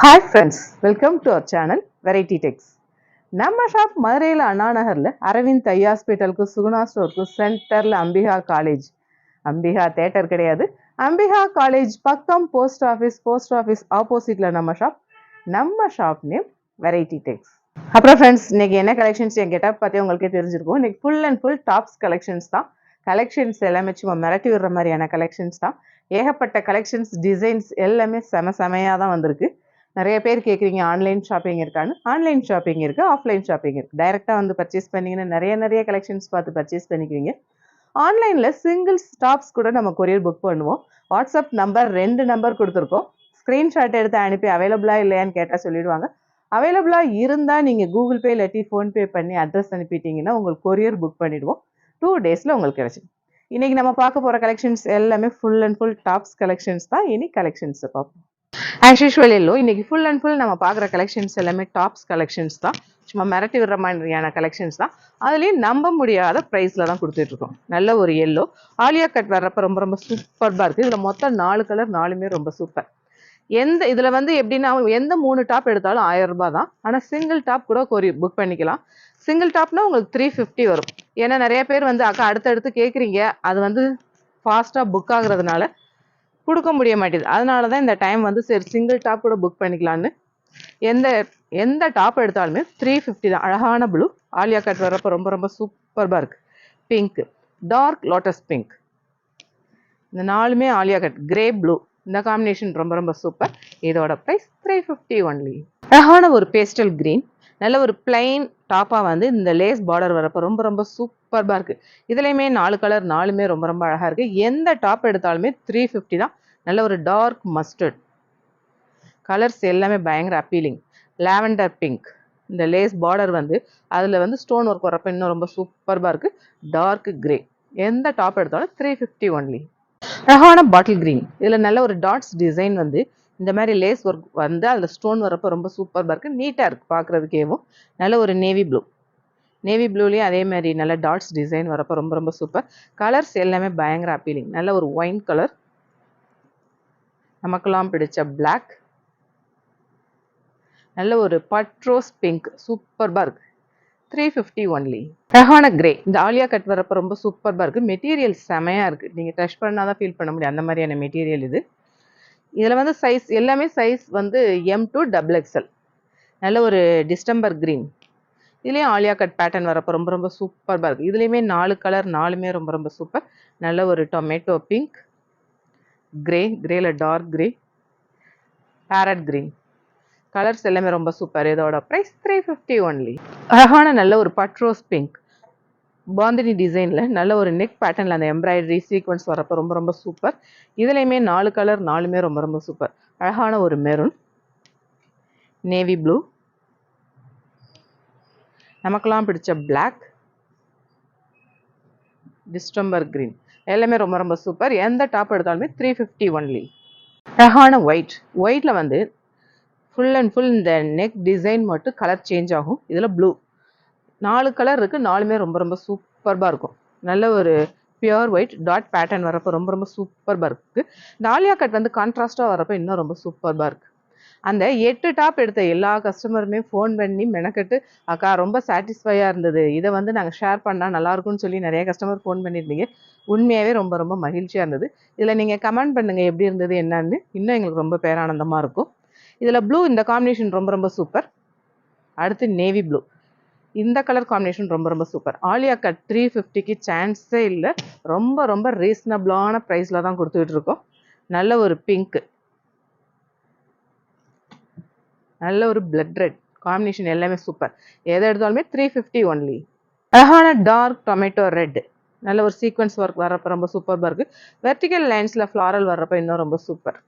Hi friends, welcome to our channel Variety Techs. நம்ம shop மதுரையில் அண்ணா நகரில் அரவிந்த் ஐ ஹாஸ்பிட்டலுக்கு சுகுணா ஸ்டோருக்கு சென்டரில் அம்பிகா காலேஜ், அம்பிகா தேட்டர் கிடையாது, அம்பிகா காலேஜ் பக்கம் போஸ்ட் ஆஃபீஸ் ஆப்போசிட்டில் நம்ம ஷாப் நேம் வெரைட்டி டெக்ஸ். அப்புறம் ஃப்ரெண்ட்ஸ், இன்னைக்கு என்ன கலெக்ஷன்ஸ் என் கெட்டப் பற்றி உங்களுக்கே தெரிஞ்சிருக்கும். இன்னைக்கு full and full tops collections தான். கலெக்ஷன்ஸ் எல்லாமே சும்மா மிரட்டி விடுற மாதிரியான கலெக்ஷன்ஸ் தான். ஏகப்பட்ட கலெக்ஷன்ஸ் டிசைன்ஸ் எல்லாமே செமையாக தான் வந்திருக்கு. நிறைய பேர் கேட்குறீங்க ஆன்லைன் ஷாப்பிங் இருக்கான்னு. ஆன்லைன் ஷாப்பிங் இருக்குது, ஆஃப்லைன் ஷாப்பிங் இருக்குது. டைரெக்டாக வந்து பர்ச்சேஸ் பண்ணிங்கன்னா நிறைய கலெக்ஷன்ஸ் பார்த்து பர்ச்சேஸ் பண்ணிக்குவீங்க. ஆன்லைனில் சிங்கிள் டாப்ஸ் கூட நம்ம கொரியர் புக் பண்ணுவோம். வாட்ஸ்அப் நம்பர் 2 நம்பர் கொடுத்துருக்கோம். ஸ்க்ரீன்ஷாட் எடுத்து அனுப்பி அவைலபிளாக இல்லையான்னு கேட்டால் சொல்லிடுவாங்க. அவைலபிளாக இருந்தால் நீங்கள் கூகுள் பே இல்லாட்டி ஃபோன்பே பண்ணி அட்ரஸ் அனுப்பிட்டீங்கன்னா உங்களுக்கு கொரியர் புக் பண்ணிவிடுவோம். 2 டேஸில் உங்களுக்கு கிடச்சிடும். இன்றைக்கி நம்ம பார்க்க போகிற கலெக்ஷன்ஸ் எல்லாமே full and full tops collections தான். இனி கலெக்ஷன்ஸை பார்ப்போம். ஆஸ் யூஷுவல் இன்னைக்கு ஃபுல் அண்ட் ஃபுல் நம்ம பார்க்குற கலெக்ஷன்ஸ் எல்லாமே டாப்ஸ் கலெக்ஷன்ஸ் தான். சும்மா மிரட்டி விடுற மாதிரியான கலெக்ஷன்ஸ் தான். அதுலேயும் நம்ப முடியாத ப்ரைஸில் தான் கொடுத்துட்ருக்கோம். நல்ல ஒரு எல்லோ ஆலியா கட் வர்றப்ப ரொம்ப ரொம்ப சூப்பர்பாக இருக்குது. இதில் மொத்தம் 4 கலர், 4மே ரொம்ப சூப்பர். இதில் வந்து எப்படின்னா எந்த 3 டாப் எடுத்தாலும் 1000 ரூபாய் தான். ஆனால் சிங்கிள் டாப் கூட புக் பண்ணிக்கலாம். சிங்கிள் டாப்னா உங்களுக்கு 350 வரும். ஏன்னா நிறைய பேர் வந்து அக்கா அடுத்தடுத்து கேட்குறீங்க, அது வந்து ஃபாஸ்ட்டாக புக் ஆகுறதுனால கொடுக்க முடிய மாட்டேது. அதனால தான் இந்த டைம் வந்து சரி சிங்கிள் டாப் கூட புக் பண்ணிக்கலான்னு எந்த டாப் எடுத்தாலுமே 350 தான். அழகான ப்ளூ ஆலியா கட் வர்றப்போ ரொம்ப ரொம்ப சூப்பர்பாக இருக்குது. பிங்க், டார்க் லோட்டஸ் பிங்க், இந்த 4மே ஆலியா கட். கிரே ப்ளூ, இந்த காம்பினேஷன் ரொம்ப ரொம்ப சூப்பர். இதோட ப்ரைஸ் 350 ஒன்லி. அழகான ஒரு பேஸ்டல் கிரீன், நல்ல ஒரு பிளைன் டாப்பாக வந்து இந்த லேஸ் பார்டர் வரப்போ ரொம்ப ரொம்ப சூப்பர்பாக இருக்குது. இதுலேயுமே 4 கலர், 4மே ரொம்ப ரொம்ப அழகாக இருக்குது. எந்த டாப் எடுத்தாலுமே 350 தான். நல்ல ஒரு டார்க் மஸ்டர்ட் கலர்ஸ் எல்லாமே பயங்கர அப்பீலிங். லாவெண்டர் பிங்க், இந்த லேஸ் பார்டர் வந்து அதில் வந்து ஸ்டோன் ஒர்க் வரப்போ இன்னும் ரொம்ப சூப்பர்பாக இருக்குது. டார்க் கிரே, எந்த டாப் எடுத்தாலும் 350 ஒன்லி. அழகான பாட்டில் கிரீன், இதில் நல்ல ஒரு டாட்ஸ் டிசைன் வந்து இந்த மாதிரி லேஸ் ஒர்க் வந்து அதில் ஸ்டோன் வரப்போ ரொம்ப சூப்பர்பாக இருக்குது. நீட்டாக இருக்குது பார்க்குறதுக்கேவும். நல்ல ஒரு நேவி ப்ளூ, நேவி ப்ளூலேயும் அதே மாதிரி நல்ல டாட்ஸ் டிசைன் வரப்போ ரொம்ப ரொம்ப சூப்பர். கலர்ஸ் எல்லாமே பயங்கர அப்பீலிங். நல்ல ஒரு ஒயின் கலர், நமக்கெல்லாம் பிடிச்ச பிளாக், நல்ல ஒரு பட்ரோஸ் பிங்க் சூப்பர்பாக இருக்குது. 350 ஒன்லி. அழகான கிரே, இந்த ஆலியா கட் வரப்போ ரொம்ப சூப்பர்பாக இருக்குது. மெட்டீரியல் செமையாக இருக்குது. நீங்கள் டச் பண்ணால் தான் ஃபீல் பண்ண முடியும், அந்த மாதிரியான மெட்டீரியல் இது. இதில் வந்து சைஸ் எல்லாமே சைஸ் வந்து M to XXL. நல்ல ஒரு டிஸ்டம்பர் கிரீன், இதுலேயும் ஆலியா கட் பேட்டர்ன் வரப்போ ரொம்ப ரொம்ப சூப்பர்பாக இருக்குது. இதுலேயுமே 4 கலர், 4மே ரொம்ப ரொம்ப சூப்பர். நல்ல ஒரு டொமேட்டோ பிங்க், கிரேல dark grey, parrot green, colours எல்லாமே ரொம்ப சூப்பர். இதோட ப்ரைஸ் 350 ஒன்லி. அழகான நல்ல ஒரு பட்ரோஸ் பிங்க், பாந்தினி டிசைனில் நல்ல ஒரு நெக் பேட்டர்னில் அந்த எம்ப்ராய்டரி சீக்வன்ஸ் வரப்போ ரொம்ப ரொம்ப சூப்பர். இதுலேயுமே 4 கலர், 4மே ரொம்ப ரொம்ப சூப்பர். அழகான ஒரு மெரூன், நேவி ப்ளூ, நமக்கெல்லாம் பிடிச்ச பிளாக், டிஸ்டம்பர் கிரீன், எல்லாமே ரொம்ப ரொம்ப சூப்பர். எந்த டாப் எடுத்தாலுமே 350 ஒன்லி. அழகான ஒயிட்டில் வந்து ஃபுல் அண்ட் ஃபுல் இந்த நெக் டிசைன் மட்டும் கலர் சேஞ்ச் ஆகும். இதில் ப்ளூ, 4 கலர் இருக்குது, 4மே ரொம்ப ரொம்ப சூப்பர்பாக இருக்கும். நல்ல ஒரு பியூர் ஒயிட் டாட் பேட்டர்ன் வரப்போ ரொம்ப ரொம்ப சூப்பர்பாக இருக்குது. இந்த ஆலியா கட் வந்து கான்ட்ராஸ்ட்டாக வரப்போ இன்னும் ரொம்ப சூப்பர்பாக இருக்குது. அந்த 8 டாப் எடுத்த எல்லா கஸ்டமருமே ஃபோன் பண்ணி மெனக்கட்டு அக்கா ரொம்ப சாட்டிஸ்ஃபையாக இருந்தது, இதை வந்து நாங்கள் ஷேர் பண்ணால் நல்லாயிருக்கும்னு சொல்லி நிறைய கஸ்டமர் ஃபோன் பண்ணியிருந்தீங்க. உண்மையாகவே ரொம்ப ரொம்ப மகிழ்ச்சியாக இருந்தது. இதில் நீங்கள் கமெண்ட் பண்ணுங்கள் எப்படி இருந்தது என்னன்னு, இன்னும் எங்களுக்கு ரொம்ப பேரானந்தமாக இருக்கும். இதில் ப்ளூ இந்த காம்பினேஷன் ரொம்ப ரொம்ப சூப்பர். அடுத்து நேவி ப்ளூ, இந்த கலர் காம்பினேஷன் ரொம்ப ரொம்ப சூப்பர். ஆலியா கட் 350க்கு சான்ஸே இல்லை. ரொம்ப ரொம்ப ரீசனபிளான ப்ரைஸில் தான் கொடுத்துக்கிட்டு இருக்கோம். நல்ல ஒரு பிங்க், நல்ல ஒரு பிளட் ரெட் காம்பினேஷன், எல்லாமே சூப்பர். எதை எடுத்தாலுமே 350 ஒன்லி. அழகான டார்க் டொமேட்டோ ரெட், நல்ல ஒரு சீக்வன்ஸ் ஒர்க் வர்றப்போ ரொம்ப சூப்பர்பாக இருக்குது. வெர்டிக்கல் லைன்ஸில் ஃப்ளாரல் வர்றப்போ இன்னும் ரொம்ப சூப்பர்.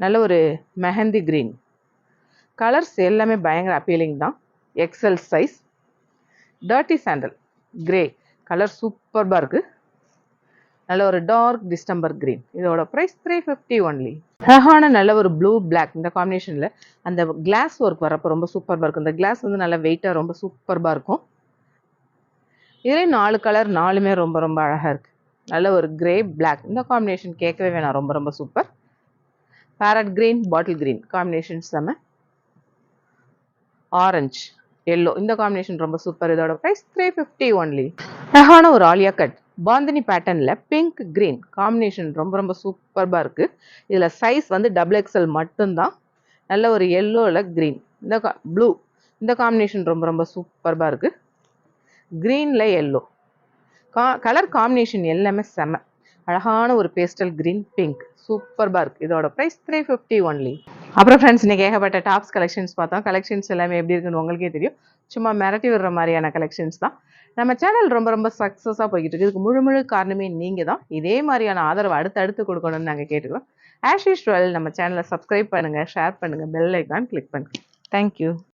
நல்ல ஒரு மெஹந்தி கிரீன், கலர்ஸ் எல்லாமே பயங்கர அப்பீலிங் தான். XL size. Dirty sandal grey, colour சூப்பர்பாக இருக்குது. நல்ல ஒரு டார்க் டிஸ்டம்பர் கிரீன், இதோட ப்ரைஸ் 350 ஒன்லி. அழகான நல்ல ஒரு ப்ளூ பிளாக், இந்த காம்பினேஷனில் அந்த கிளாஸ் ஒர்க் வரப்போ ரொம்ப சூப்பர்பாக இருக்கும். இந்த கிளாஸ் வந்து நல்ல வெயிட்டாக ரொம்ப சூப்பர்பாக இருக்கும். இதுலேயும் 4 கலர், 4மே ரொம்ப ரொம்ப அழகாக இருக்குது. நல்ல ஒரு கிரே பிளாக், இந்த காம்பினேஷன் கேட்கவே வேணாம், ரொம்ப ரொம்ப super. Farad green, bottle green combination செம்ம. ஆரஞ்சு, எல்லோ இந்த காம்பினேஷன் ரொம்ப சூப்பர். இதோட ப்ரைஸ் 350 ஒன்லி. அழகான ஒரு ஆலியா கட் பாந்தினி பேட்டர்னில் பிங்க் கிரீன் காம்பினேஷன் ரொம்ப ரொம்ப சூப்பர்பாக இருக்குது. இதில் சைஸ் வந்து XXL மட்டும்தான். நல்ல ஒரு எல்லோவில் க்ரீன், இந்த ப்ளூ இந்த காம்பினேஷன் ரொம்ப ரொம்ப சூப்பர்பாக இருக்குது. க்ரீனில் எல்லோ கலர் காம்பினேஷன் எல்லாமே செம. அழகான ஒரு பேஸ்டல் கிரீன், பிங்க் சூப்பர்பாக இருக்குது. இதோட ப்ரைஸ் 350 ஒன்லி. அப்புறம் ஃப்ரெண்ட்ஸ், இன்றைக்கி ஏகப்பட்ட டாப்ஸ் கலெக்ஷன்ஸ் பார்த்தோம். கலெக்ஷன்ஸ் எல்லாமே எப்படி இருக்குன்னு உங்களுக்கே தெரியும். சும்மா மிரட்டி விடுற மாதிரியான கலெக்ஷன்ஸ் தான். நம்ம சேனல் ரொம்ப ரொம்ப சக்ஸஸாக போய்கிட்டு இருக்குது. இதுக்கு முழு காரணமே நீங்கள் தான். இதே மாதிரியான ஆதரவு அடுத்து கொடுக்கணும்னு நாங்கள் கேட்டுக்கிறோம். ஆஸ் யூஷுவல் நம்ம சேனலை சப்ஸ்கிரைப் பண்ணுங்கள், ஷேர் பண்ணுங்கள், பெல் ஐக்கான் கிளிக் பண்ணுங்கள். தேங்க்யூ.